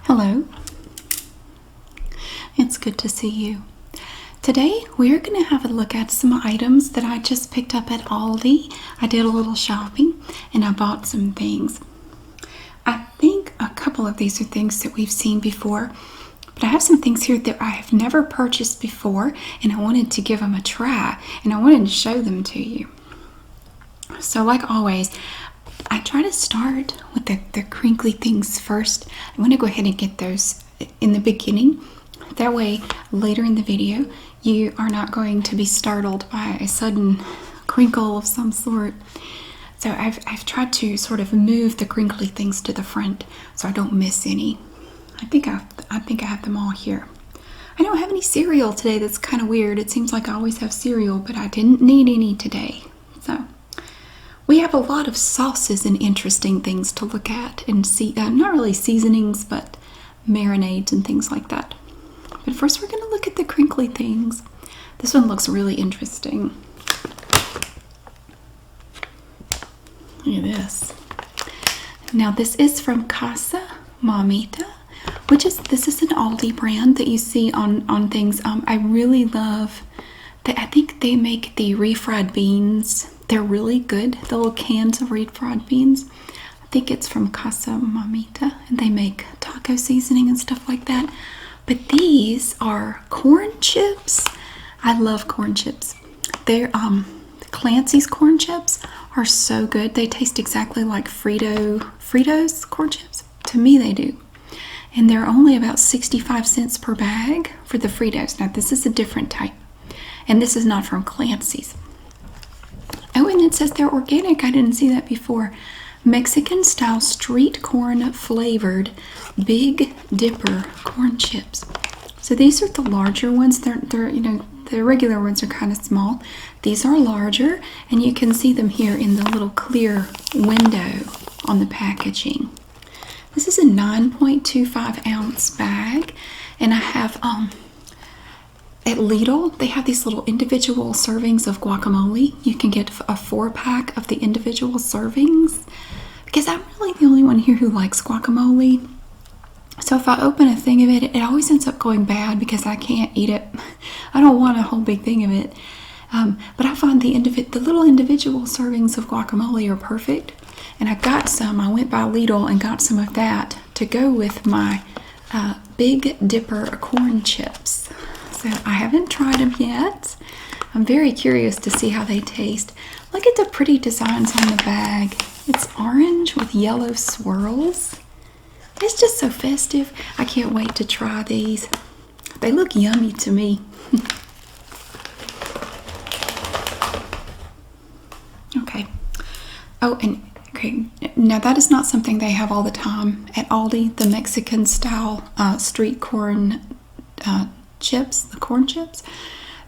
Hello, it's good to see you. Today we're going to have a look at some items that I just picked up at Aldi. I did a little shopping and I bought some things. I think a couple of these are things that we've seen before, but I have some things here that I have never purchased before and I wanted to give them a try and I wanted to show them to you. So like always, I try to start with the crinkly things first. I'm going to go ahead and get those in the beginning. That way, later in the video, you are not going to be startled by a sudden crinkle of some sort. So I've tried to sort of move the crinkly things to the front so I don't miss any. I think I have them all here. I don't have any cereal today. That's kind of weird. It seems like I always have cereal, but I didn't need any today. So we have a lot of sauces and interesting things to look at and see. Not really seasonings, but marinades and things like that. But first we're going to look at the crinkly things. This one looks really interesting. Look at this. Now this is from Casa Mamita, this is an Aldi brand that you see on things. I really love that. I think they make the refried beans. They're really good, the little cans of refried beans. I think it's from Casa Mamita, and they make taco seasoning and stuff like that. But these are corn chips. I love corn chips. They're Clancy's corn chips are so good. They taste exactly like Fritos corn chips. To me, they do. And they're only about 65 cents per bag for the Fritos. Now, this is a different type. And this is not from Clancy's. Oh, and it says they're organic. I didn't see that before. Mexican style street corn flavored Big Dipper corn chips. So these are the larger ones. They're the regular ones are kind of small. These are larger, and you can see them here in the little clear window on the packaging. This is a 9.25 ounce bag, and I have at Lidl, they have these little individual servings of guacamole. You can get a 4-pack of the individual servings because I'm really the only one here who likes guacamole. So if I open a thing of it, it always ends up going bad because I can't eat it. I don't want a whole big thing of it. But I find the little individual servings of guacamole are perfect. And I got some. I went by Lidl and got some of that to go with my Big Dipper corn chips. So I haven't tried them yet. I'm very curious to see how they taste. Look at the pretty designs on the bag. It's orange with yellow swirls. It's just so festive. I can't wait to try these. They look yummy to me. Okay. Oh, and okay. Now that is not something they have all the time at Aldi. The Mexican style street corn chips, the corn chips,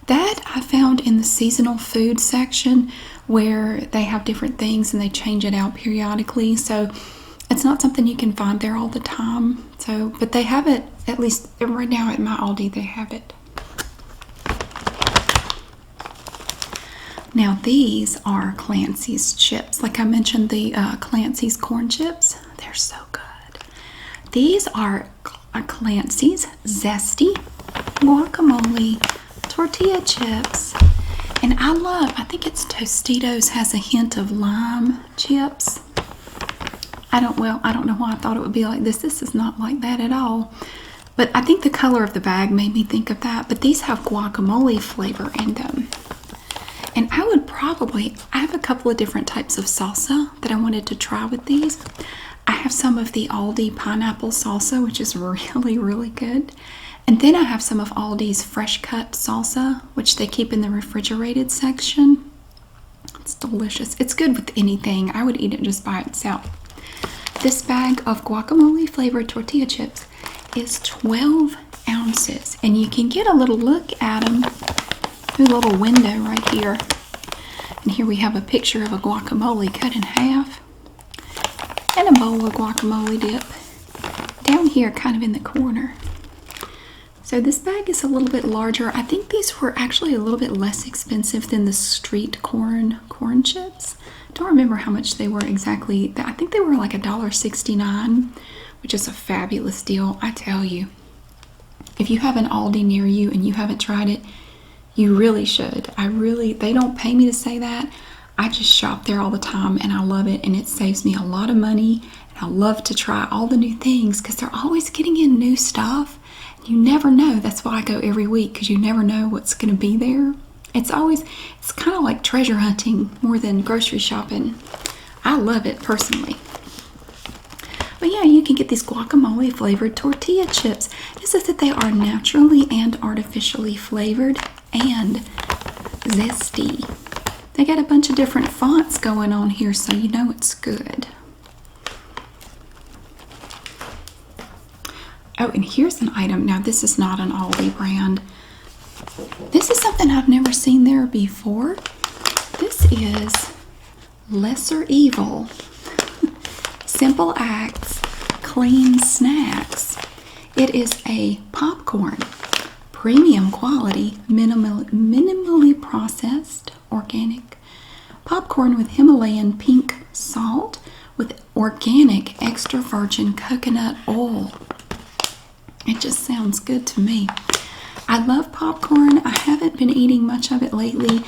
that I found in the seasonal food section where they have different things and they change it out periodically. So it's not something you can find there all the time. So, but they have it, at least right now at my Aldi, they have it. Now these are Clancy's chips. Like I mentioned, the Clancy's corn chips, they're so good. These are Clancy's zesty guacamole tortilla chips. And I think it's Tostitos has a hint of lime chips. I don't know why I thought it would be like this. This is not like that at all. But I think the color of the bag made me think of that. But these have guacamole flavor in them. And I have a couple of different types of salsa that I wanted to try with these. I have some of the Aldi pineapple salsa, which is really, really good. And then I have some of Aldi's fresh cut salsa, which they keep in the refrigerated section. It's delicious. It's good with anything. I would eat it just by itself. This bag of guacamole flavored tortilla chips is 12 ounces. And you can get a little look at them through a little window right here. And here we have a picture of a guacamole cut in half. And a bowl of guacamole dip. Down here, kind of in the corner. So this bag is a little bit larger. I think these were actually a little bit less expensive than the street corn chips. Don't remember how much they were exactly. I think they were like $1.69, which is a fabulous deal. I tell you, if you have an Aldi near you and you haven't tried it, you really should. They don't pay me to say that. I just shop there all the time and I love it, and it saves me a lot of money. And I love to try all the new things because they're always getting in new stuff. You never know. That's why I go every week, because you never know what's going to be there. It's kind of like treasure hunting more than grocery shopping. I love it personally. But yeah, you can get these guacamole flavored tortilla chips. It says that they are naturally and artificially flavored and zesty. They got a bunch of different fonts going on here, so you know it's good. Oh, and here's an item. Now, this is not an Aldi brand. This is something I've never seen there before. This is Lesser Evil. Simple Acts, Clean Snacks. It is a popcorn, premium quality, minimally processed, organic popcorn with Himalayan pink salt with organic extra virgin coconut oil. It just sounds good to me. I love popcorn. I haven't been eating much of it lately.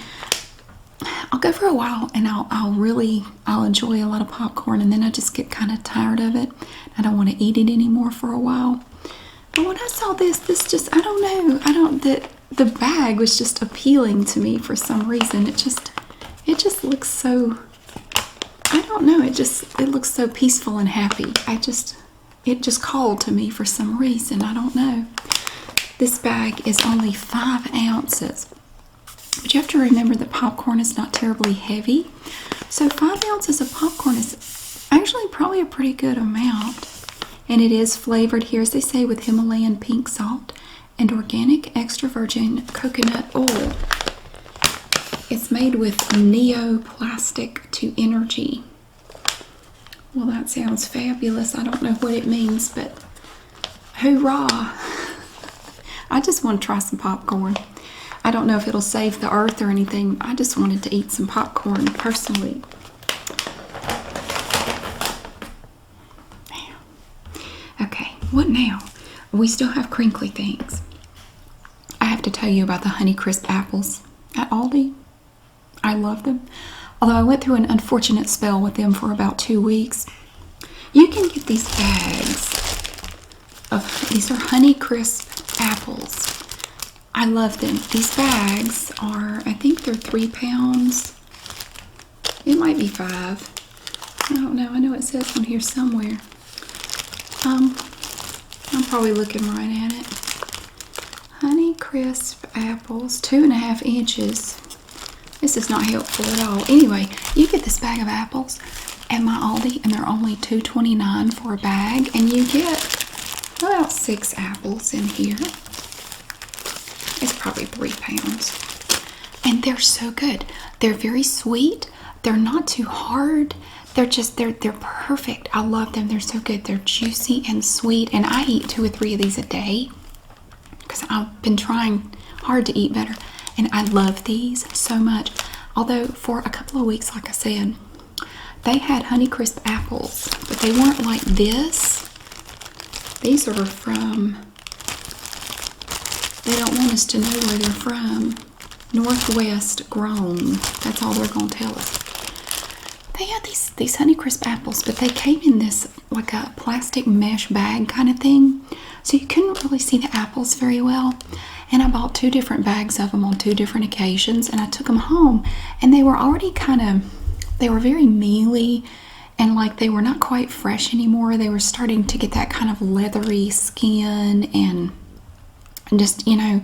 I'll go for a while and I'll enjoy a lot of popcorn, and then I just get kind of tired of it. I don't want to eat it anymore for a while. But when I saw this just, I don't know. The bag was just appealing to me for some reason. It just looks so, I don't know. It looks so peaceful and happy. It just called to me for some reason. I don't know. This bag is only 5 ounces. But you have to remember that popcorn is not terribly heavy. So 5 ounces of popcorn is actually probably a pretty good amount. And it is flavored here, as they say, with Himalayan pink salt and organic extra virgin coconut oil. It's made with neoplastic to energy. Well, that sounds fabulous. I don't know what it means, but hoorah! I just want to try some popcorn. I don't know if it'll save the earth or anything. I just wanted to eat some popcorn personally. Okay, what now? We still have crinkly things. I have to tell you about the Honeycrisp apples at Aldi. I love them. Although I went through an unfortunate spell with them for about 2 weeks. You can get these bags these are Honeycrisp apples. I love them. These bags are, I think they're 3 pounds. It might be 5. I don't know. I know it says on here somewhere. I'm probably looking right at it. Honeycrisp apples, 2.5 inches. This is not helpful at all. Anyway, you get this bag of apples at my Aldi, and they're only $2.29 for a bag, and you get about 6 apples in here. It's probably 3 pounds. And they're so good. They're very sweet. They're not too hard. They're perfect. I love them. They're so good. They're juicy and sweet. And I eat 2 or 3 of these a day because I've been trying hard to eat better. And I love these so much. Although for a couple of weeks, like I said, they had Honeycrisp apples, but they weren't like this. These are from, they don't want us to know where they're from. Northwest grown. That's all they're going to tell us. They had these Honeycrisp apples, but they came in this like a plastic mesh bag kind of thing. So you couldn't really see the apples very well. And I bought 2 different bags of them on 2 different occasions, and I took them home, and they were already they were very mealy, and like they were not quite fresh anymore. They were starting to get that kind of leathery skin, and just, you know,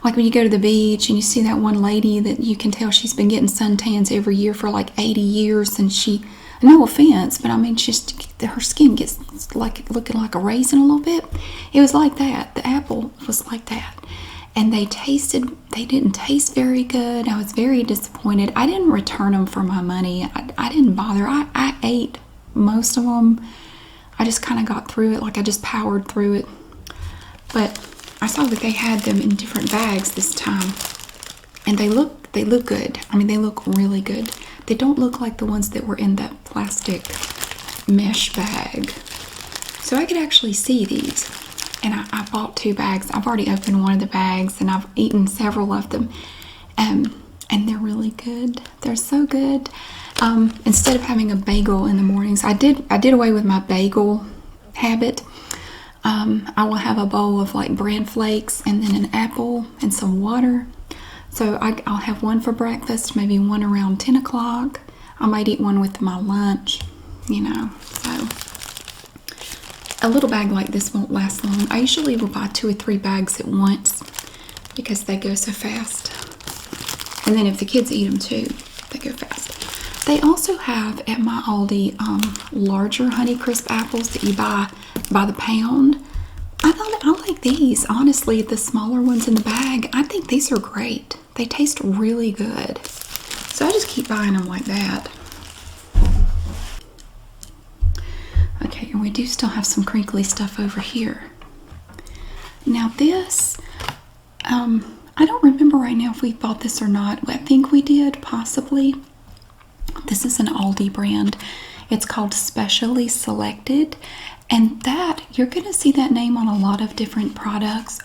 like when you go to the beach and you see that one lady that you can tell she's been getting suntans every year for like 80 years, and she, no offense, but I mean, her skin gets like looking like a raisin a little bit. It was like that. The apple was like that. And they didn't taste very good. I was very disappointed. I didn't return them for my money. I didn't bother. I ate most of them. I just kind of got through it. Like I just powered through it. But I saw that they had them in different bags this time. And they look good. I mean, they look really good. They don't look like the ones that were in that plastic mesh bag. So I could actually see these. And I bought 2 bags. I've already opened one of the bags and I've eaten several of them. And they're really good. They're so good. Instead of having a bagel in the mornings, I did away with my bagel habit. I will have a bowl of like bran flakes and then an apple and some water. So I'll have one for breakfast, maybe one around 10 o'clock. I might eat one with my lunch, you know. So a little bag like this won't last long. I usually will buy 2 or 3 bags at once because they go so fast. And then if the kids eat them too, they go fast. They also have at my Aldi larger Honeycrisp apples that you buy by the pound. I like these. Honestly, the smaller ones in the bag, I think these are great. They taste really good. So I just keep buying them like that. Okay, and we do still have some crinkly stuff over here. Now this, I don't remember right now if we bought this or not. I think we did, possibly. This is an Aldi brand. It's called Specially Selected. And that, you're going to see that name on a lot of different products.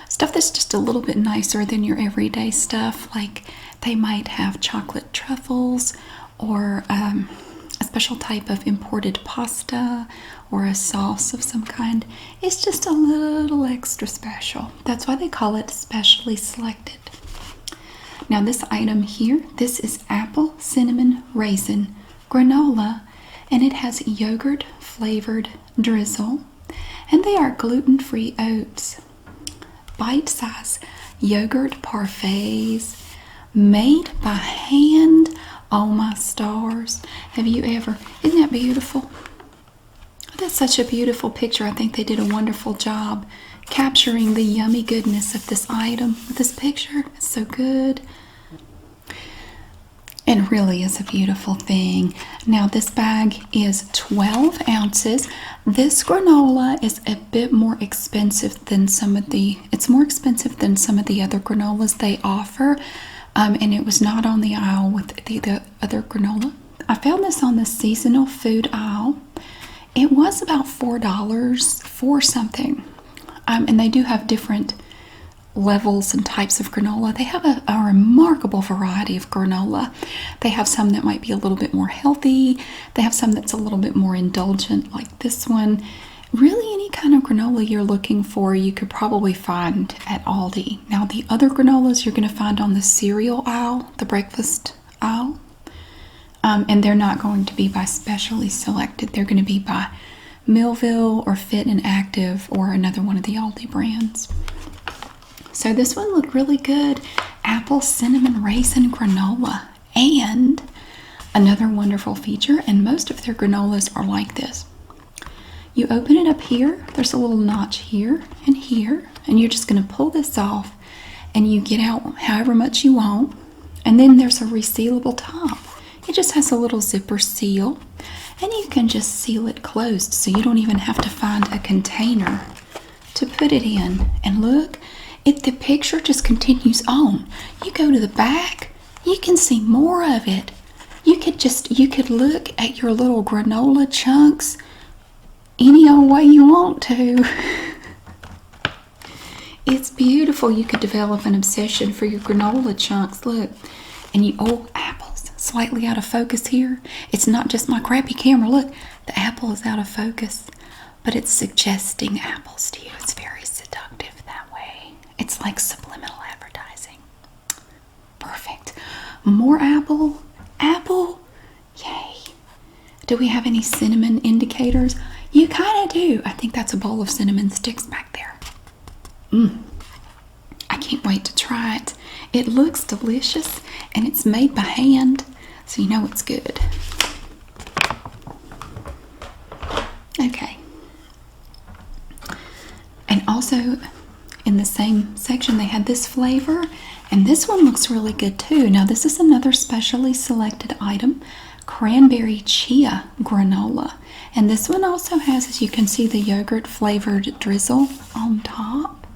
Stuff that's just a little bit nicer than your everyday stuff. Like they might have chocolate truffles or a special type of imported pasta or a sauce of some kind. It's just a little extra special. That's why they call it Specially Selected. Now this item here, this is apple cinnamon raisin granola, and it has yogurt flavored drizzle, and they are gluten-free oats. Bite-size yogurt parfaits made by hand. Oh my stars. Have you ever? Isn't that beautiful? That's such a beautiful picture. I think they did a wonderful job capturing the yummy goodness of this item with this picture. It's so good. It really is a beautiful thing. Now this bag is 12 ounces. This granola is a bit more expensive than it's more expensive than some of the other granolas they offer. And it was not on the aisle with the other granola. I found this on the seasonal food aisle. It was about $4 for something. And they do have different levels and types of granola. They have a remarkable variety of granola. They have some that might be a little bit more healthy. They have some that's a little bit more indulgent, like this one. Really, any kind of granola you're looking for, you could probably find at Aldi. Now, the other granolas you're going to find on the cereal aisle, the breakfast aisle. And they're not going to be by Specially Selected. They're going to be by Millville or Fit and Active or another one of the Aldi brands. So this one looked really good. Apple cinnamon raisin granola. And another wonderful feature, and most of their granolas are like this. You open it up here. There's a little notch here, and you're just going to pull this off, and you get out however much you want. And then there's a resealable top. It just has a little zipper seal, and you can just seal it closed, so you don't even have to find a container to put it in. And look, the picture just continues on. You go to the back, you can see more of it. You could look at your little granola chunks any old way you want to. It's beautiful. You could develop an obsession for your granola chunks. Look, and apples slightly out of focus here. It's not just my crappy camera. Look, the apple is out of focus, but it's suggesting apples to you. It's very seductive that way. It's like subliminal advertising. Perfect. More apple. Yay. Do we have any cinnamon indicators? You kind of do. I think that's a bowl of cinnamon sticks back there. I can't wait to try it. It looks delicious, and it's made by hand, so you know it's good. Okay. And also, in the same section, they had this flavor, and this one looks really good too. Now, this is another Specially Selected item, Cranberry Chia Granola. And this one also has, as you can see, the yogurt flavored drizzle on top.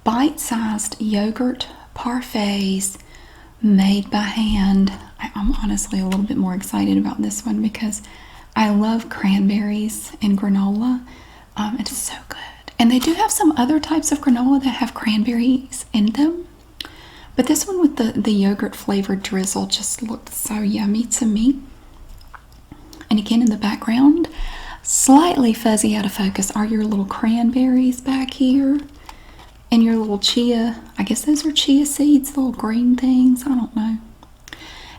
Bite-sized yogurt parfaits made by hand. I'm honestly a little bit more excited about this one because I love cranberries and granola. It is so good. And they do have some other types of granola that have cranberries in them. But this one with the yogurt flavored drizzle just looked so yummy to me. And again, in the background, slightly fuzzy out of focus, are your little cranberries back here. And your little chia, I guess those are chia seeds, little green things, I don't know.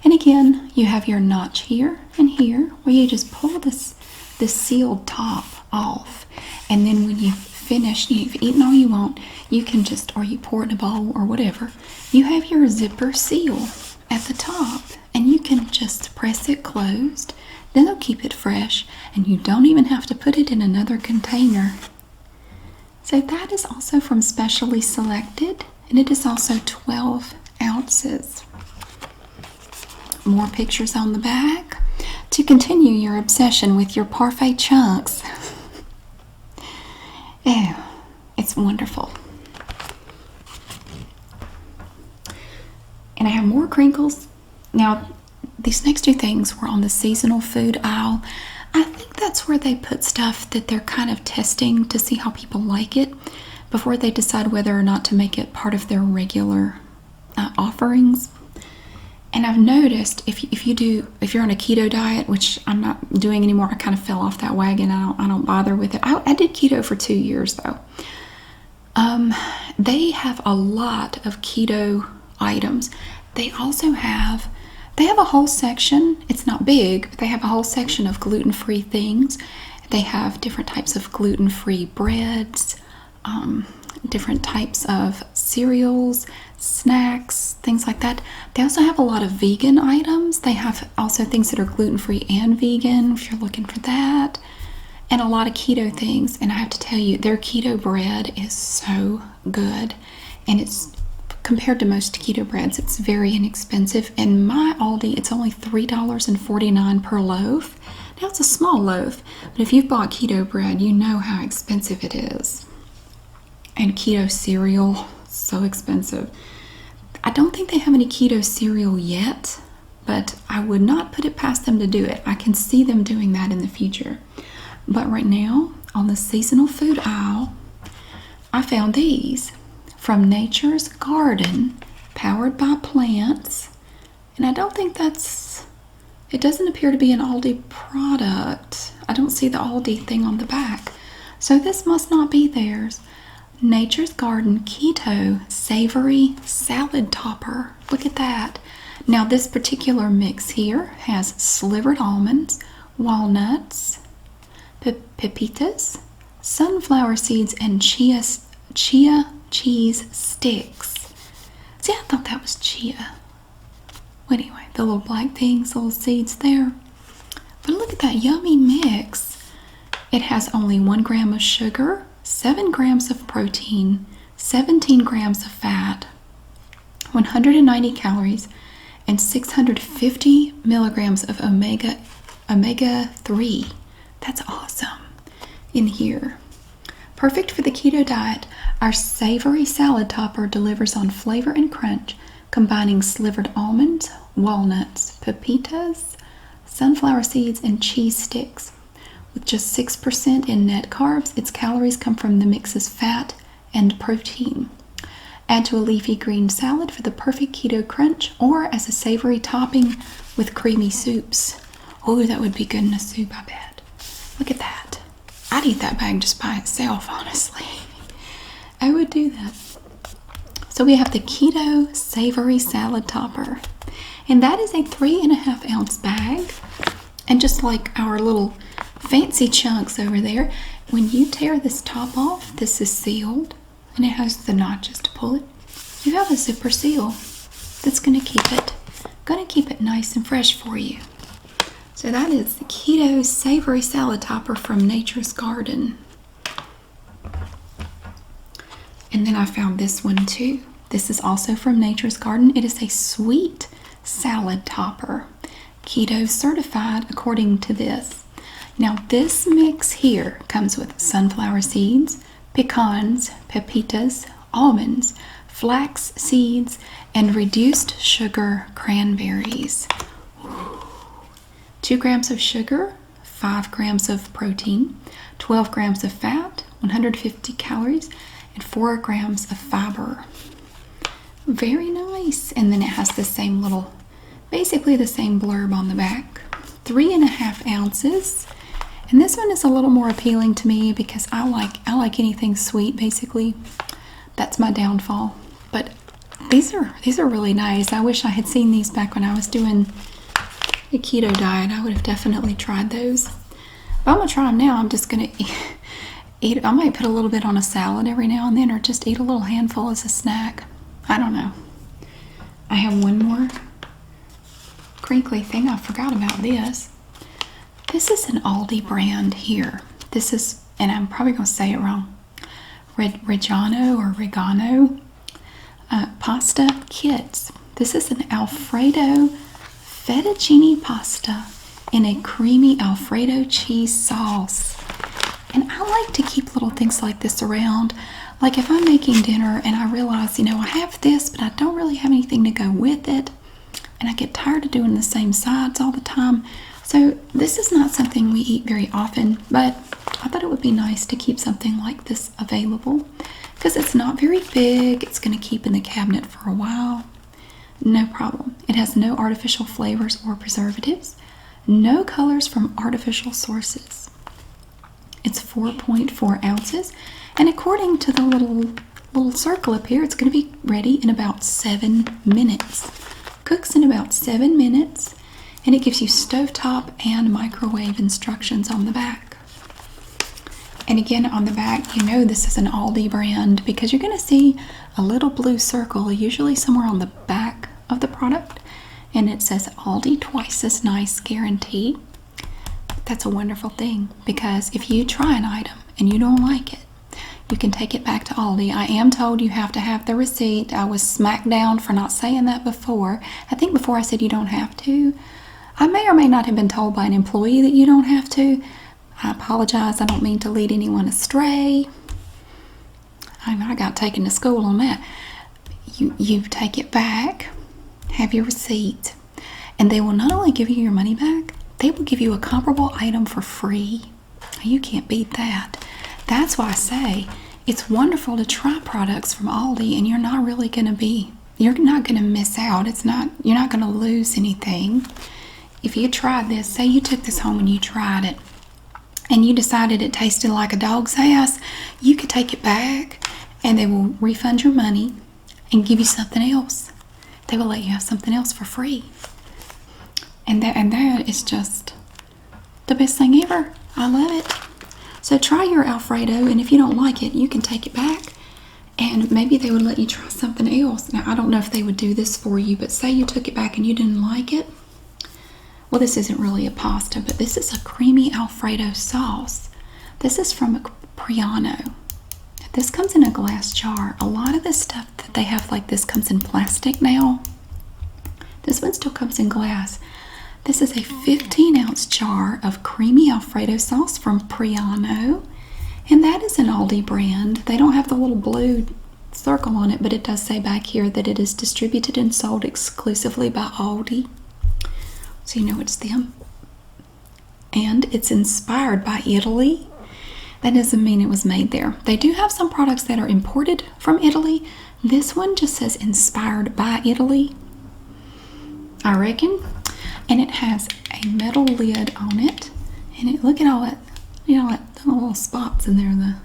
And again, you have your notch here and here, where you just pull this sealed top off. And then when you've finished, you've eaten all you want, you can just, or you pour it in a bowl or whatever, you have your zipper seal at the top. And you can just press it closed. Then they'll keep it fresh, and you don't even have to put it in another container. So that is also from Specially Selected, and it is also 12 ounces. More pictures on the back to continue your obsession with your parfait chunks. Oh, it's wonderful. And I have more crinkles. Now, these next two things were on the seasonal food aisle. I think that's where they put stuff that they're kind of testing to see how people like it before they decide whether or not to make it part of their regular offerings. And I've noticed if you're on a keto diet, which I'm not doing anymore, I kind of fell off that wagon. I don't bother with it. I did keto for 2 years though. They have a lot of keto items. They also have a whole section. It's not big, but they have a whole section of gluten-free things. They have different types of gluten-free breads, different types of cereals, snacks, things like that. They also have a lot of vegan items. They have also things that are gluten-free and vegan, if you're looking for that, and a lot of keto things. And I have to tell you, their keto bread is so good, and it's compared to most keto breads, it's very inexpensive. In my Aldi, it's only $3.49 per loaf. Now, it's a small loaf, but if you've bought keto bread, you know how expensive it is. And keto cereal, so expensive. I don't think they have any keto cereal yet, but I would not put it past them to do it. I can see them doing that in the future. But right now, on the seasonal food aisle, I found these from Nature's Garden, powered by plants. And I don't think it doesn't appear to be an Aldi product. I don't see the Aldi thing on the back. So this must not be theirs. Nature's Garden Keto Savory Salad Topper. Look at that. Now this particular mix here has slivered almonds, walnuts, pepitas, sunflower seeds, and chia cheese sticks. See, I thought that was chia. Well, anyway, the little black things, little seeds there. But look at that yummy mix. It has only 1 gram of sugar, 7 grams of protein, 17 grams of fat, 190 calories, and 650 milligrams of omega-3. That's awesome in here. Perfect for the keto diet, our savory salad topper delivers on flavor and crunch, combining slivered almonds, walnuts, pepitas, sunflower seeds, and cheese sticks. With just 6% in net carbs, its calories come from the mix's fat and protein. Add to a leafy green salad for the perfect keto crunch, or as a savory topping with creamy soups. Oh, that would be good in a soup, I bet. Look at that. I'd eat that bag just by itself, honestly. I would do that. So we have the Keto Savory Salad Topper. And that is a 3.5 ounce bag. And just like our little fancy chunks over there, when you tear this top off, this is sealed. And it has the notches to pull it. You have a zipper seal that's going to keep it nice and fresh for you. So that is the Keto Savory Salad Topper from Nature's Garden. And then I found this one too. This is also from Nature's Garden. It is a sweet salad topper. Keto certified according to this. Now this mix here comes with sunflower seeds, pecans, pepitas, almonds, flax seeds, and reduced sugar cranberries. 2 grams of sugar, 5 grams of protein, 12 grams of fat, 150 calories, and 4 grams of fiber. Very nice. And then it has the same little, basically the same blurb on the back. 3.5 ounces. And this one is a little more appealing to me because I like anything sweet, basically. That's my downfall. But these are really nice. I wish I had seen these back when I was doing the keto diet. I would have definitely tried those. But I'm gonna try them now. I'm just gonna eat. I might put a little bit on a salad every now and then, or just eat a little handful as a snack. I don't know. I have one more crinkly thing. I forgot about this. This is an Aldi brand here. This is, and I'm probably going to say it wrong, Regano pasta kits. This is an Alfredo fettuccine pasta in a creamy Alfredo cheese sauce. And I like to keep little things like this around. Like if I'm making dinner and I realize, I have this, but I don't really have anything to go with it. And I get tired of doing the same sides all the time. So this is not something we eat very often, but I thought it would be nice to keep something like this available because it's not very big. It's going to keep in the cabinet for a while. No problem. It has no artificial flavors or preservatives, no colors from artificial sources. It's 4.4 ounces, and according to the little circle up here, it's going to be ready in about 7 minutes. Cooks in about 7 minutes. And it gives you stovetop and microwave instructions on the back. And again, on the back, this is an Aldi brand because you're going to see a little blue circle, usually somewhere on the back of the product. And it says Aldi twice as nice guarantee. That's a wonderful thing because if you try an item and you don't like it, you can take it back to Aldi. I am told you have to have the receipt. I was smacked down for not saying that before. I think before I said you don't have to. I may or may not have been told by an employee that you don't have to. I apologize. I don't mean to lead anyone astray. I got taken to school on that. You take it back, have your receipt, and they will not only give you your money back, they will give you a comparable item for free. You can't beat that. That's why I say it's wonderful to try products from Aldi, and you're not going to miss out. You're not going to lose anything. If you tried this, say you took this home and you tried it, and you decided it tasted like a dog's ass, you could take it back, and they will refund your money and give you something else. They will let you have something else for free. And that is just the best thing ever. I love it. So try your Alfredo, and if you don't like it, you can take it back, and maybe they would let you try something else. Now, I don't know if they would do this for you, but say you took it back and you didn't like it. Well, this isn't really a pasta, but this is a creamy Alfredo sauce. This is from Priano. This comes in a glass jar. A lot of the stuff that they have like this comes in plastic now. This one still comes in glass. This is a 15-ounce jar of creamy Alfredo sauce from Priano. And that is an Aldi brand. They don't have the little blue circle on it, but it does say back here that it is distributed and sold exclusively by Aldi. So you know it's them. And it's inspired by Italy. That doesn't mean it was made there. They do have some products that are imported from Italy. This one just says inspired by Italy, I reckon. And it has a metal lid on it. And look at all that, the little spots in there.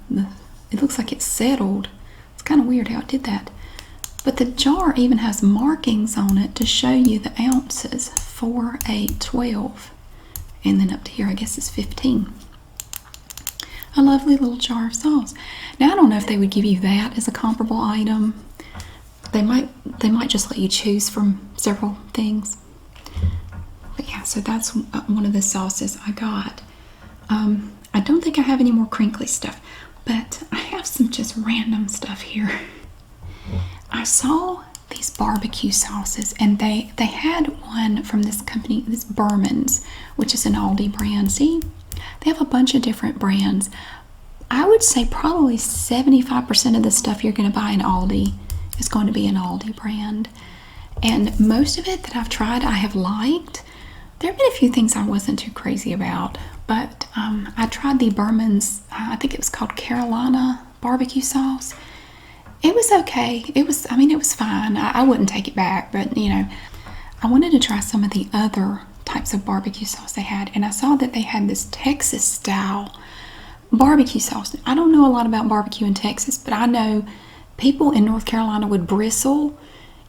It looks like it's settled. It's kind of weird how it did that. But the jar even has markings on it to show you the ounces. 4, 8, 12. And then up to here, I guess it's 15. A lovely little jar of sauce. Now, I don't know if they would give you that as a comparable item. They might just let you choose from several things. But yeah, so that's one of the sauces I got. I don't think I have any more crinkly stuff, but I have some just random stuff here. I saw these barbecue sauces, and they had one from this company, this Berman's, which is an Aldi brand. See, they have a bunch of different brands. I would say probably 75% of the stuff you're going to buy in Aldi is going to be an Aldi brand. And most of it that I've tried, I have liked. There have been a few things I wasn't too crazy about, But I tried the Berman's, I think it was called Carolina barbecue sauce. It was okay. It was fine. I wouldn't take it back, but I wanted to try some of the other types of barbecue sauce they had, and I saw that they had this Texas style barbecue sauce. I don't know a lot about barbecue in Texas, but I know people in North Carolina would bristle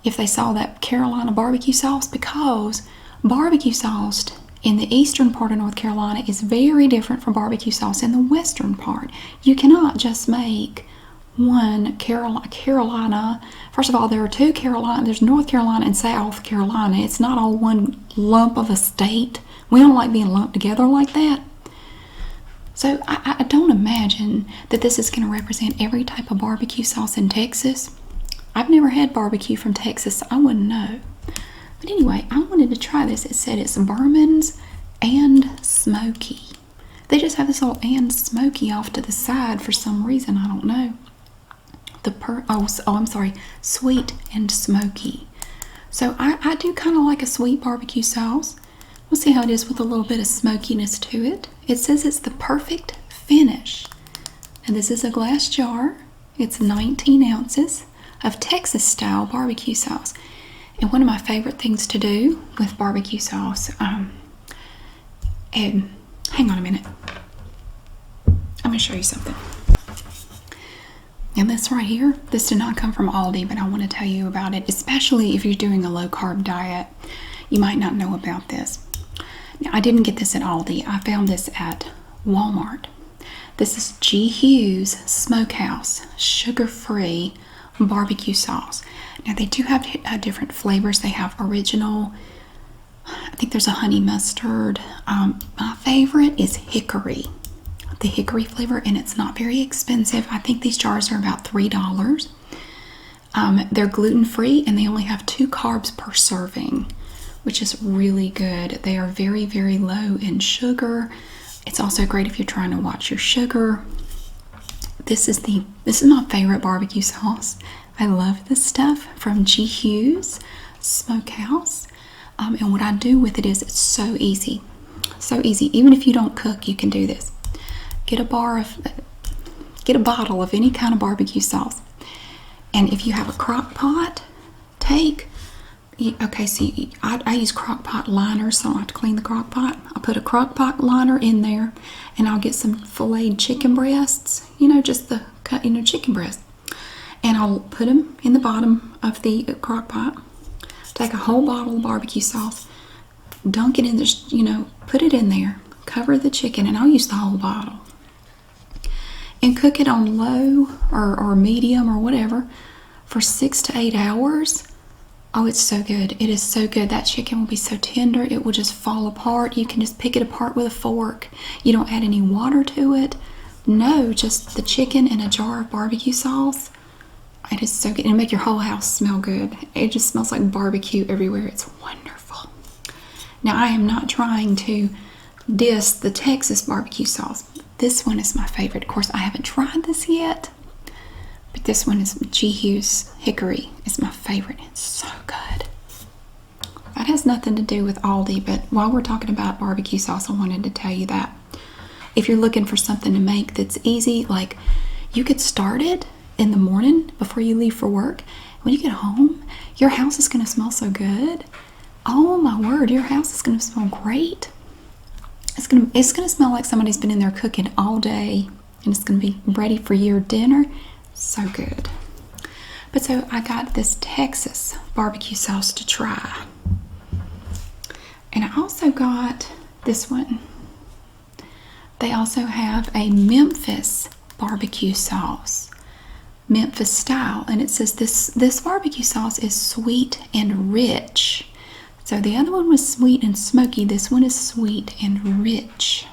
if they saw that Carolina barbecue sauce, because barbecue sauce in the eastern part of North Carolina is very different from barbecue sauce in the western part. You cannot just make one Carolina. First of all, there are two Carolina. There's North Carolina and South Carolina. It's not all one lump of a state. We don't like being lumped together like that. So I don't imagine that this is going to represent every type of barbecue sauce in Texas. I've never had barbecue from Texas, so I wouldn't know. But anyway, I wanted to try this. It said it's Berman's and smoky. They just have this little and smoky off to the side for some reason. I don't know. I'm sorry, sweet and smoky. So I do kind of like a sweet barbecue sauce. We'll see how it is with a little bit of smokiness to it. It says it's the perfect finish. And this is a glass jar. It's 19 ounces of Texas style barbecue sauce. And one of my favorite things to do with barbecue sauce, and hang on a minute. I'm going to show you something. And this right here, this did not come from Aldi, but I want to tell you about it, especially if you're doing a low-carb diet. You might not know about this. Now, I didn't get this at Aldi. I found this at Walmart. This is G. Hughes Smokehouse Sugar-Free Barbecue Sauce. Now, they do have different flavors. They have original, I think there's a honey mustard. My favorite is hickory. The hickory flavor, and it's not very expensive. I think these jars are about $3. They're gluten-free, and they only have 2 carbs per serving, which is really good. They are very, very low in sugar. It's also great if you're trying to watch your sugar. This is my favorite barbecue sauce. I love this stuff from G. Hughes Smokehouse. And what I do with it is it's so easy. So easy. Even if you don't cook, you can do this. Get a bottle of any kind of barbecue sauce. And if you have a crock pot, I use crock pot liners, so I don't have to clean the crock pot. I'll put a crock pot liner in there, and I'll get some filleted chicken breasts, just the cut, chicken breast. And I'll put them in the bottom of the crock pot. Take a whole bottle of barbecue sauce, dunk it in there, put it in there, cover the chicken, and I'll use the whole bottle. And cook it on low or medium or whatever for 6 to 8 hours. Oh, it's so good. It is so good. That chicken will be so tender, it will just fall apart. You can just pick it apart with a fork. You don't add any water to it. No, just the chicken and a jar of barbecue sauce. It is so good. It'll make your whole house smell good. It just smells like barbecue everywhere. It's wonderful. Now, I am not trying to diss the Texas barbecue sauce. This one is my favorite. Of course, I haven't tried this yet, but this one is G. Hughes Hickory. It's my favorite. It's so good. That has nothing to do with Aldi, but while we're talking about barbecue sauce, I wanted to tell you that if you're looking for something to make that's easy, like you could start it in the morning before you leave for work. When you get home, your house is going to smell so good. Oh my word, your house is going to smell great. It's gonna smell like somebody's been in there cooking all day, and it's gonna be ready for your dinner. So good. But so I got this Texas barbecue sauce to try, and I also got this one. They also have a Memphis barbecue sauce, Memphis style, and it says this barbecue sauce is sweet and rich. So the other one was sweet and smoky. This one is sweet and rich.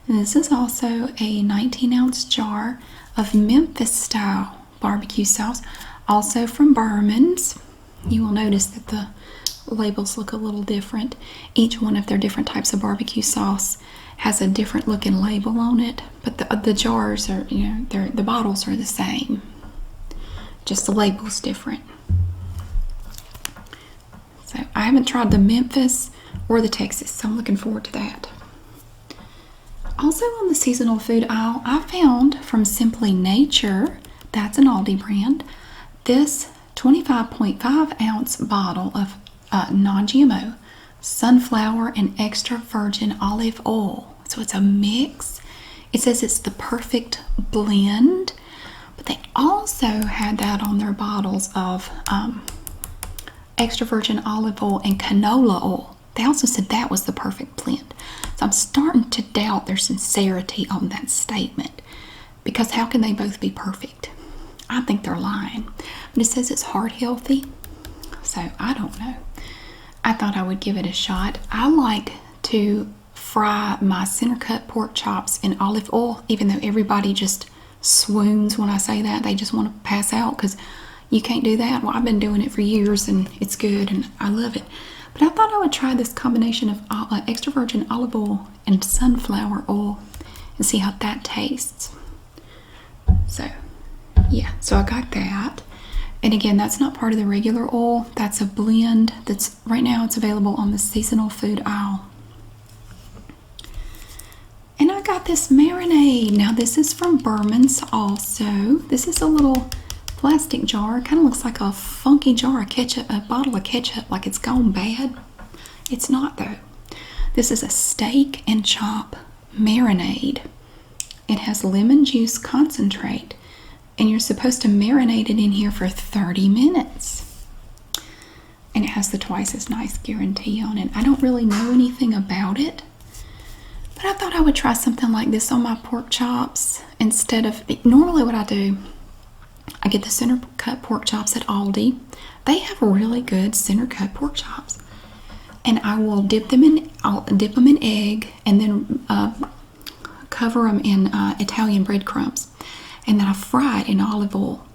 And this is also a 19-ounce jar of Memphis style barbecue sauce, also from Berman's. You will notice that the labels look a little different. Each one of their different types of barbecue sauce has a different looking label on it, but the jars are, the bottles are the same. Just the label's different. So I haven't tried the Memphis or the Texas, so I'm looking forward to that. Also on the seasonal food aisle, I found from Simply Nature, that's an Aldi brand, this 25.5 ounce bottle of non-GMO sunflower and extra virgin olive oil. So it's a mix. It says it's the perfect blend, but they also had that on their bottles of extra virgin olive oil and canola oil. They also said that was the perfect blend. So I'm starting to doubt their sincerity on that statement, because how can they both be perfect? I think they're lying. But it says it's heart healthy, so I don't know. I thought I would give it a shot. I like to fry my center cut pork chops in olive oil, even though everybody just swoons when I say that. They just want to pass out because you can't do that. Well, I've been doing it for years and it's good and I love it. But I thought I would try this combination of extra virgin olive oil and sunflower oil and see how that tastes. So, yeah, so I got that. And again, that's not part of the regular oil. That's a blend that's right now it's available on the seasonal food aisle. And I got this marinade. Now this is from Berman's also. This is a little plastic jar. It kind of looks like a funky jar of ketchup, a bottle of ketchup, like it's gone bad. It's not though. This is a steak and chop marinade. It has lemon juice concentrate, and you're supposed to marinate it in here for 30 minutes. And it has the twice as nice guarantee on it. I don't really know anything about it, but I thought I would try something like this on my pork chops instead of, normally what I do, I get the center cut pork chops at Aldi. They have really good center cut pork chops. And I will dip them in egg and then cover them in Italian breadcrumbs. And then I fry it in olive oil.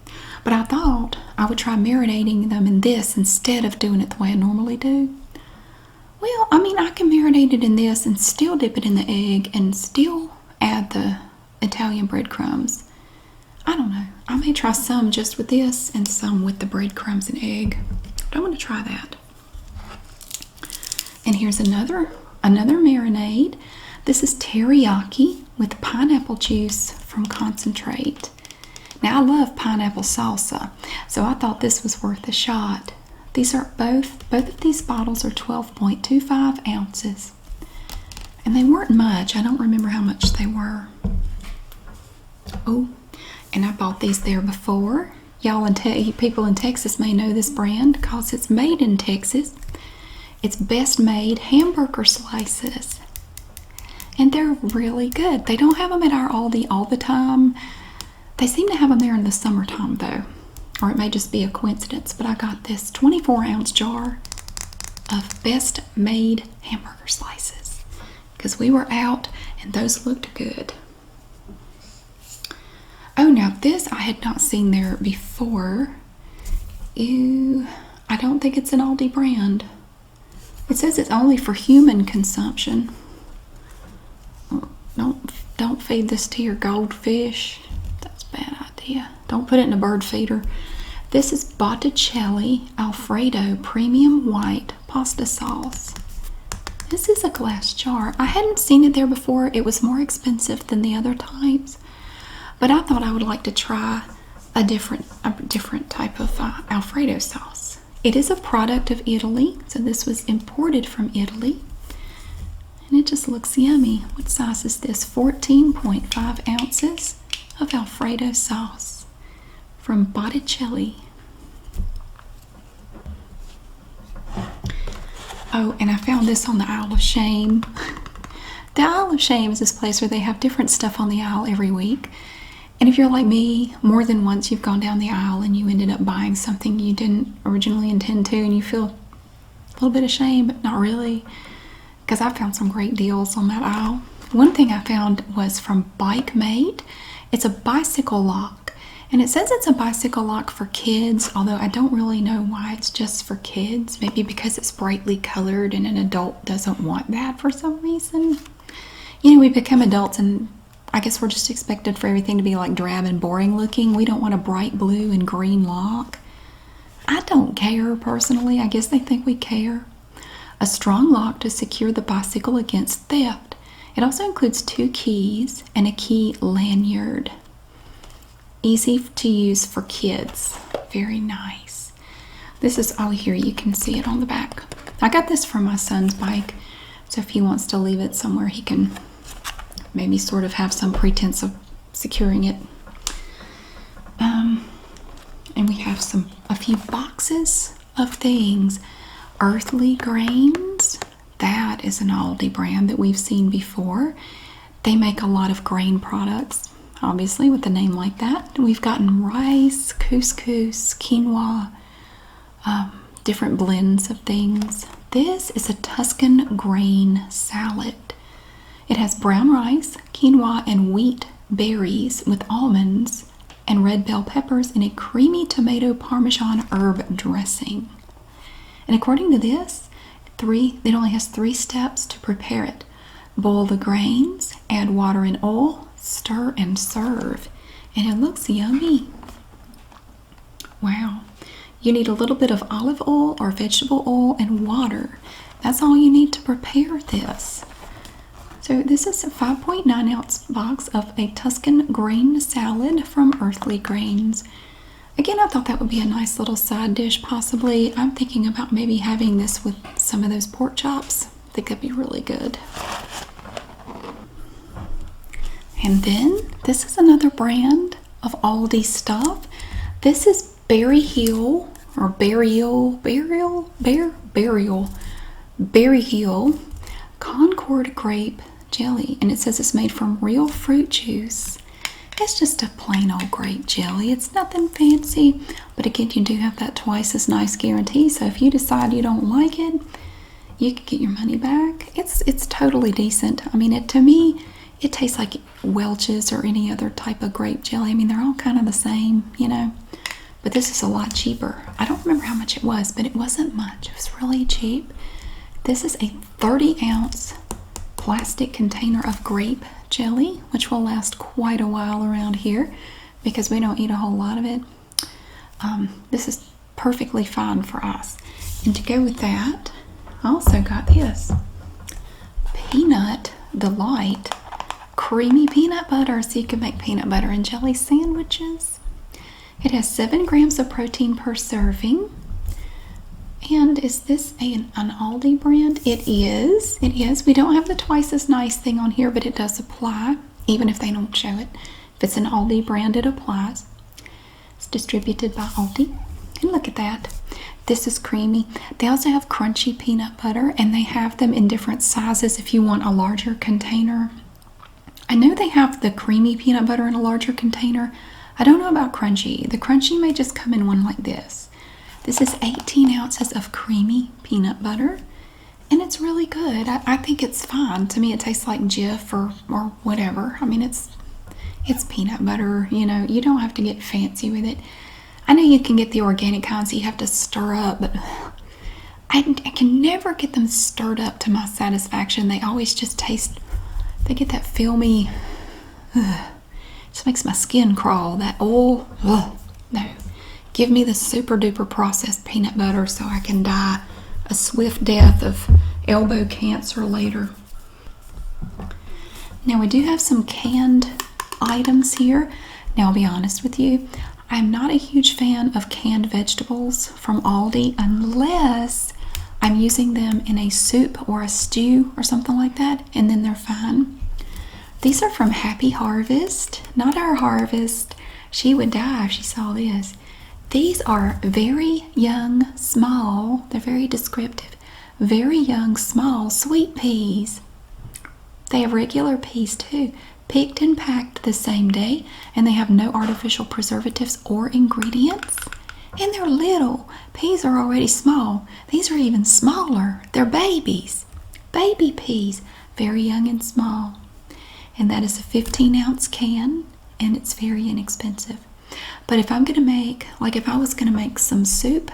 But I thought I would try marinating them in this instead of doing it the way I normally do. Well, I mean, I can marinate it in this and still dip it in the egg and still add the Italian breadcrumbs. I don't know. I may try some just with this and some with the breadcrumbs and egg. But I want to try that. And here's another marinade. This is teriyaki with pineapple juice from concentrate. Now I love pineapple salsa, so I thought this was worth a shot. These are both of these bottles are 12.25 ounces. And they weren't much. I don't remember how much they were. Oh, and I bought these there before. Y'all people in Texas may know this brand because it's made in Texas. It's Best Made hamburger slices. And they're really good. They don't have them at our Aldi all the time. They seem to have them there in the summertime though. Or it may just be a coincidence. But I got this 24-ounce jar of Best Made hamburger slices. Because we were out and those looked good. Oh, now this I had not seen there before. Ew. I don't think it's an Aldi brand. It says it's only for human consumption. Don't feed this to your goldfish. That's a bad idea. Don't put it in a bird feeder. This is Botticelli Alfredo Premium White Pasta Sauce. This is a glass jar. I hadn't seen it there before. It was more expensive than the other types. But I thought I would like to try a different type of Alfredo sauce. It is a product of Italy, so this was imported from Italy. And it just looks yummy. What size is this? 14.5 ounces of Alfredo sauce from Botticelli. Oh, and I found this on the Isle of Shame. The Isle of Shame is this place where they have different stuff on the aisle every week. And if you're like me, more than once you've gone down the aisle and you ended up buying something you didn't originally intend to, and you feel a little bit ashamed, but not really, because I found some great deals on that aisle. One thing I found was from Bike Mate. It's a bicycle lock, and it says it's a bicycle lock for kids, although I don't really know why it's just for kids. Maybe because it's brightly colored and an adult doesn't want that for some reason. You know, we become adults and I guess we're just expected for everything to be like drab and boring looking. We don't want a bright blue and green lock. I don't care personally. I guess they think we care. A strong lock to secure the bicycle against theft. It also includes 2 keys and a key lanyard. Easy to use for kids. Very nice. This is all here. You can see it on the back. I got this for my son's bike, so if he wants to leave it somewhere, he can maybe sort of have some pretense of securing it. And we have a few boxes of things. Earthly Grains. That is an Aldi brand that we've seen before. They make a lot of grain products, obviously, with a name like that. We've gotten rice, couscous, quinoa, different blends of things. This is a Tuscan grain salad. It has brown rice, quinoa, and wheat berries with almonds and red bell peppers in a creamy tomato parmesan herb dressing. And according to this, it only has 3 steps to prepare it. Boil the grains, add water and oil, stir and serve. And it looks yummy. Wow. You need a little bit of olive oil or vegetable oil and water. That's all you need to prepare this. So this is a 5.9 ounce box of a Tuscan grain salad from Earthly Grains. Again, I thought that would be a nice little side dish possibly. I'm thinking about maybe having this with some of those pork chops. I think that'd be really good. And then this is another brand of Aldi stuff. This is Berry Hill Concord grape jelly, and it says it's made from real fruit juice. It's just a plain old grape jelly. It's nothing fancy, but again, you do have that twice as nice guarantee. So if you decide you don't like it, you can get your money back. It's totally decent. I mean, to me, it tastes like Welch's or any other type of grape jelly. I mean, they're all kind of the same, you know. But this is a lot cheaper. I don't remember how much it was, but it wasn't much. It was really cheap. This is a 30-ounce plastic container of grape jelly, which will last quite a while around here because we don't eat a whole lot of it. This is perfectly fine for us. And to go with that, I also got this Peanut Delight creamy peanut butter, so you can make peanut butter and jelly sandwiches. It has 7 grams of protein per serving. And is this an Aldi brand? It is. It is. We don't have the twice as nice thing on here, but it does apply, even if they don't show it. If it's an Aldi brand, it applies. It's distributed by Aldi. And look at that. This is creamy. They also have crunchy peanut butter, and they have them in different sizes if you want a larger container. I know they have the creamy peanut butter in a larger container. I don't know about crunchy. The crunchy may just come in one like this. This is 18 ounces of creamy peanut butter, and it's really good. I think it's fine. To me, it tastes like Jif or whatever. I mean, it's peanut butter, you know. You don't have to get fancy with it. I know you can get the organic kinds that you have to stir up, but I can never get them stirred up to my satisfaction. They always just taste, they get that filmy, just makes my skin crawl. That oil, no. Give me the super duper processed peanut butter so I can die a swift death of elbow cancer later. Now we do have some canned items here. Now I'll be honest with you, I'm not a huge fan of canned vegetables from Aldi unless I'm using them in a soup or a stew or something like that, and then they're fine. These are from Happy Harvest, not our Harvest. She would die if she saw this. These are very young, small, they're very descriptive, very young, small sweet peas. They have regular peas too, picked and packed the same day, and they have no artificial preservatives or ingredients. And they're little. Peas are already small. These are even smaller. They're babies. Baby peas, very young and small. And that is a 15-ounce can, and it's very inexpensive. But if I'm going to make, like if I was going to make some soup,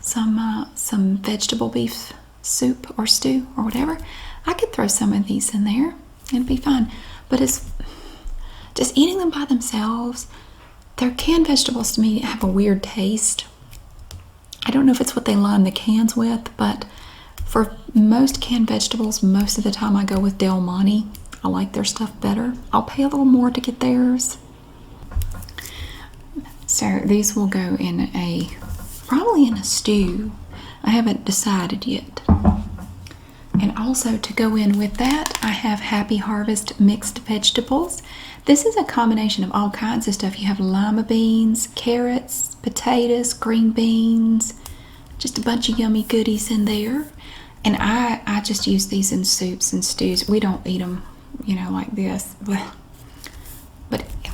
some vegetable beef soup or stew or whatever, I could throw some of these in there and it'd be fine. But it's just eating them by themselves. Their canned vegetables to me have a weird taste. I don't know if it's what they line the cans with, but For most canned vegetables, most of the time I go with Del Monte. I like their stuff better. I'll pay a little more to get theirs. So these will go in probably in a stew. I haven't decided yet. And also to go in with that, I have Happy Harvest mixed vegetables. This is a combination of all kinds of stuff. You have lima beans, carrots, potatoes, green beans, just a bunch of yummy goodies in there. And I just use these in soups and stews. We don't eat them, like this. But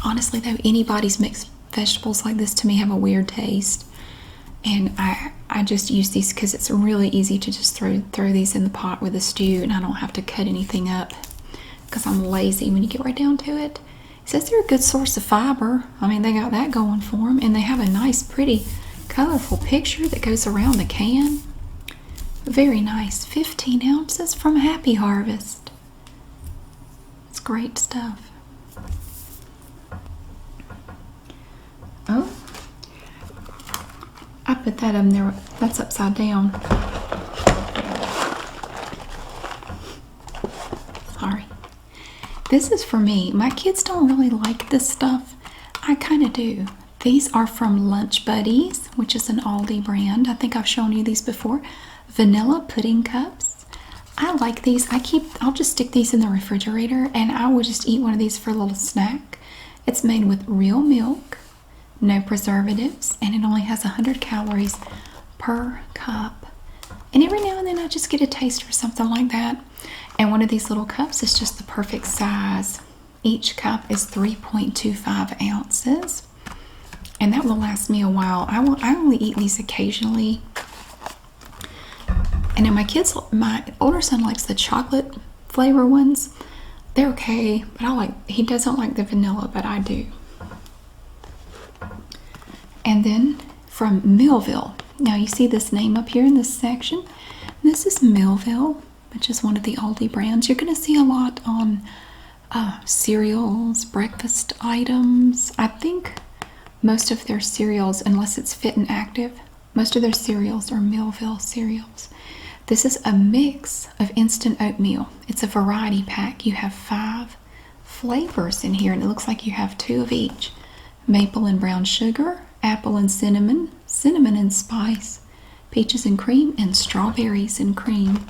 honestly though, anybody's mixed vegetables like this to me have a weird taste. And I just use these because it's really easy to just throw these in the pot with a stew, and I don't have to cut anything up because I'm lazy when you get right down to it. It says they're a good source of fiber. I mean, they got that going for them, and they have a nice, pretty, colorful picture that goes around the can. Very nice. 15 ounces from Happy Harvest. It's great stuff. Oh, I put that in there. That's upside down. Sorry. This is for me. My kids don't really like this stuff. I kind of do. These are from Lunch Buddies, which is an Aldi brand. I think I've shown you these before. Vanilla pudding cups. I like these. I'll just stick these in the refrigerator, and I will just eat one of these for a little snack. It's made with real milk, no preservatives, and it only has 100 calories per cup. And every now and then I just get a taste for something like that. And one of these little cups is just the perfect size. Each cup is 3.25 ounces. And that will last me a while. I only eat these occasionally. And then my older son likes the chocolate flavor ones. They're okay, but he doesn't like the vanilla, but I do. And then from Millville. Now you see this name up here in this section. This is Millville, which is one of the Aldi brands. You're going to see a lot on cereals, breakfast items. I think most of their cereals, unless it's Fit and Active, most of their cereals are Millville cereals. This is a mix of instant oatmeal. It's a variety pack. You have 5 flavors in here, and it looks like you have 2 of each. Maple and brown sugar, apple and cinnamon, cinnamon and spice, peaches and cream, and strawberries and cream.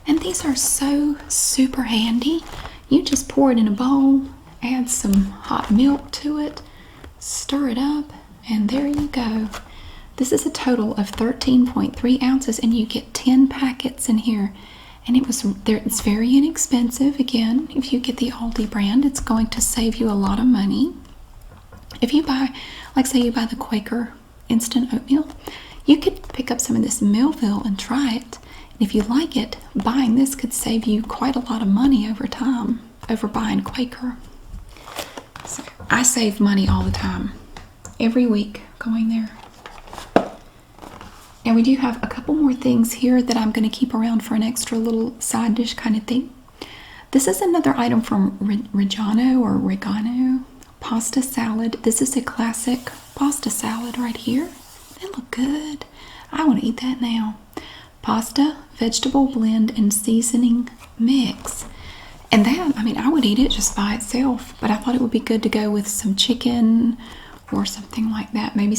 And these are so super handy. You just pour it in a bowl, add some hot milk to it, stir it up, and there you go. This is a total of 13.3 ounces, and you get 10 packets in here. And it's very inexpensive. Again, if you get the Aldi brand, it's going to save you a lot of money. If you buy, like say you buy the Quaker instant oatmeal, you could pick up some of this Millville and try it. And if you like it, buying this could save you quite a lot of money over time over buying Quaker. So I save money all the time, every week going there. And we do have a couple more things here that I'm going to keep around for an extra little side dish kind of thing. This is another item from Regano pasta salad. This is a classic pasta salad right here. They look good. I want to eat that now. Pasta, vegetable blend, and seasoning mix. And that, I would eat it just by itself, but I thought it would be good to go with some chicken or something like that. Maybe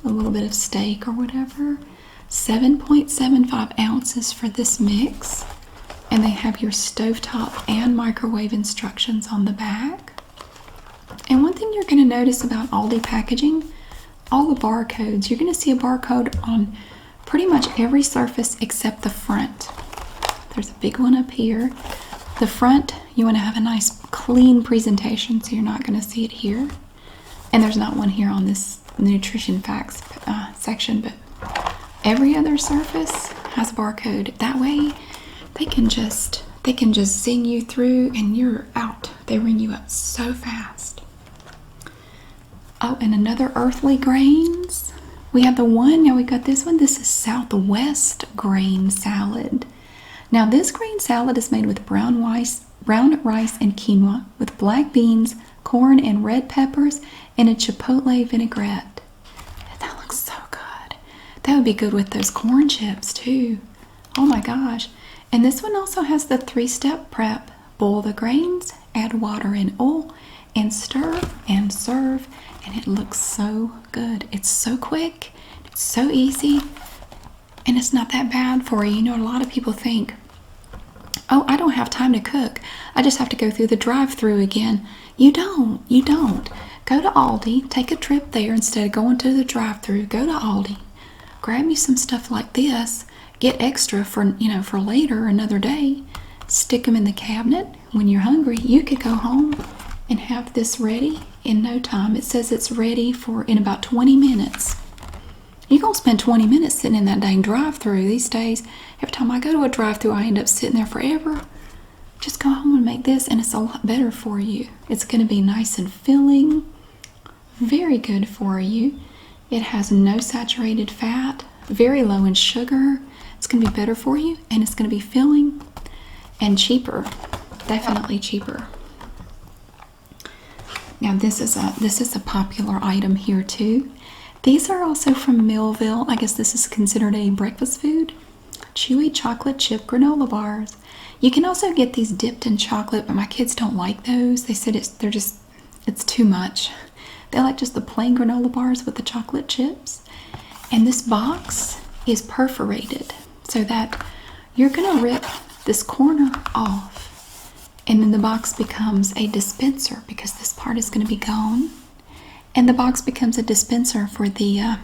a little bit of steak or whatever. 7.75 ounces for this mix. And they have your stovetop and microwave instructions on the back. And one thing you're going to notice about Aldi packaging, all the barcodes, you're going to see a barcode on pretty much every surface except the front. There's a big one up here. The front, you want to have a nice clean presentation, so you're not going to see it here. And there's not one here on this nutrition facts section, but every other surface has a barcode. That way they can just zing you through and you're out. They ring you up so fast. Oh, and another earthly grains. We have the one, now we got this one. This is Southwest grain salad. Now this grain salad is made with brown rice and quinoa with black beans, corn, and red peppers, and a chipotle vinaigrette. That looks so good. That would be good with those corn chips too. Oh my gosh. And this one also has the 3-step prep. Boil the grains, add water and oil, and stir and serve. And it looks so good. It's so quick. It's so easy. And it's not that bad for you. You know, a lot of people think, oh, I don't have time to cook. I just have to go through the drive-thru again. You don't. You don't. Go to Aldi. Take a trip there instead of going to the drive-thru. Go to Aldi. Grab you some stuff like this. Get extra for, you know, for later, another day. Stick them in the cabinet. When you're hungry, you could go home and have this ready in no time. It says it's ready in about 20 minutes. You're going to spend 20 minutes sitting in that dang drive-thru these days. Every time I go to a drive-thru, I end up sitting there forever. Just go home and make this, and it's a lot better for you. It's going to be nice and filling. Very good for you. It has no saturated fat. Very low in sugar. It's going to be better for you, and it's going to be filling and cheaper. Definitely cheaper. Now this is a popular item here too. These are also from Millville. I guess this is considered a breakfast food. Chewy chocolate chip granola bars. You can also get these dipped in chocolate, but my kids don't like those. They said it's too much. They like just the plain granola bars with the chocolate chips. And this box is perforated so that you're gonna rip this corner off, and then the box becomes a dispenser because this part is gonna be gone. And the box becomes a dispenser for the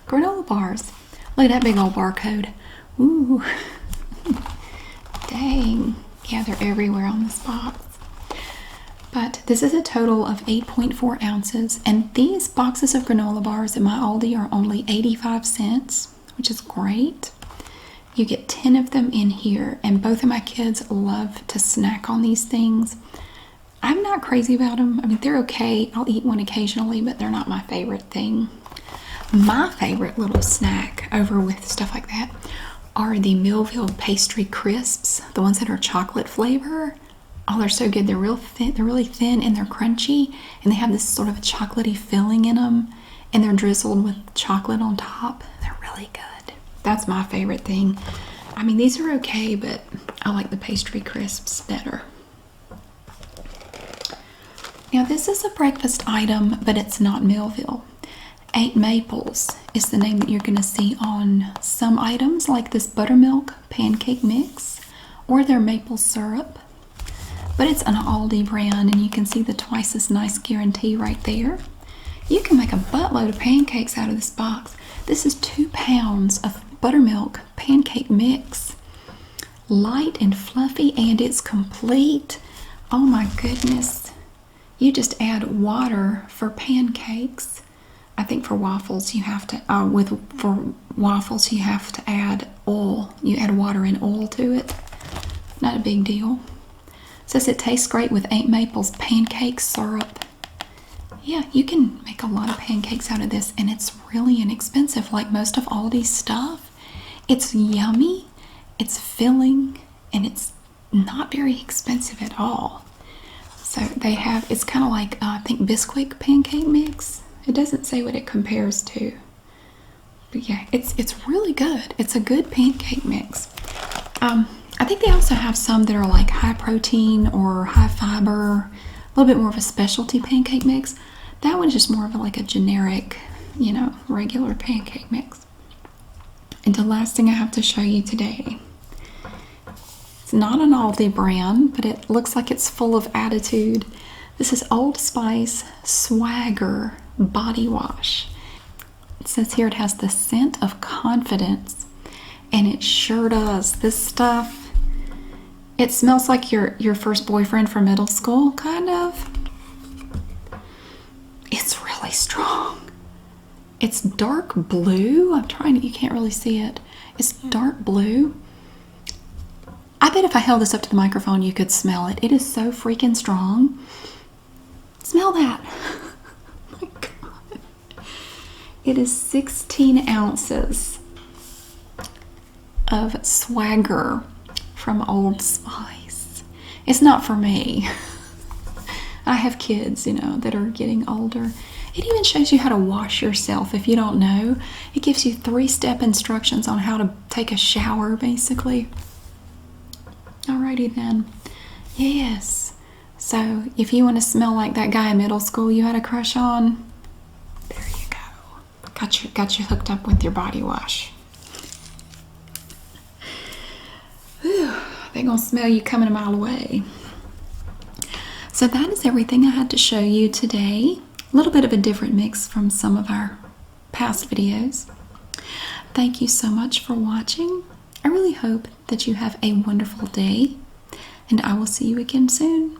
granola bars. Look at that big old barcode. Ooh. Dang. Yeah, they're everywhere on this box. But this is a total of 8.4 ounces. And these boxes of granola bars at my Aldi are only 85 cents, which is great. You get 10 of them in here. And both of my kids love to snack on these things. I'm not crazy about them. I mean, they're okay. I'll eat one occasionally, but they're not my favorite thing. My favorite little snack over with stuff like that are the Millville pastry crisps, the ones that are chocolate flavor. Oh, they're so good. They're real thin. They're really thin and they're crunchy, and they have this sort of a chocolatey filling in them, and they're drizzled with chocolate on top. They're really good. That's my favorite thing. I mean, these are okay, but I like the pastry crisps better. Now this is a breakfast item, but it's not Millville. 8 Maples is the name that you're going to see on some items like this buttermilk pancake mix or their maple syrup. But it's an Aldi brand, and you can see the twice as nice guarantee right there. You can make a buttload of pancakes out of this box. This is 2 pounds of buttermilk pancake mix. Light and fluffy, and it's complete. Oh my goodness. You just add water for pancakes. I think for waffles you have to, for waffles you have to add oil. You add water and oil to it. Not a big deal. It says it tastes great with 8 Maples pancake syrup. Yeah, you can make a lot of pancakes out of this, and it's really inexpensive like most of Aldi's stuff. It's yummy, it's filling, and it's not very expensive at all. So they have, it's kind of like, I think Bisquick pancake mix. It doesn't say what it compares to. But yeah, it's really good. It's a good pancake mix. I think they also have some that are like high protein or high fiber, a little bit more of a specialty pancake mix. That one's just more of like a generic, you know, regular pancake mix. And the last thing I have to show you today. It's not an Aldi brand, but it looks like it's full of attitude. This is Old Spice Swagger Body Wash. It says here it has the scent of confidence, and it sure does. This stuff, it smells like your first boyfriend from middle school, kind of. It's really strong. It's dark blue. I'm trying to, you can't really see it. It's dark blue. I bet if I held this up to the microphone, you could smell it. It is so freaking strong. Smell that. Oh my God. It is 16 ounces of Swagger from Old Spice. It's not for me. I have kids, you know, that are getting older. It even shows you how to wash yourself if you don't know. It gives you 3-step instructions on how to take a shower, basically. Alrighty then. Yes. So if you want to smell like that guy in middle school you had a crush on, there you go. Got you hooked up with your body wash. Whew, they're gonna smell you coming a mile away. So that is everything I had to show you today. A little bit of a different mix from some of our past videos. Thank you so much for watching. I really hope that you have a wonderful day, and I will see you again soon.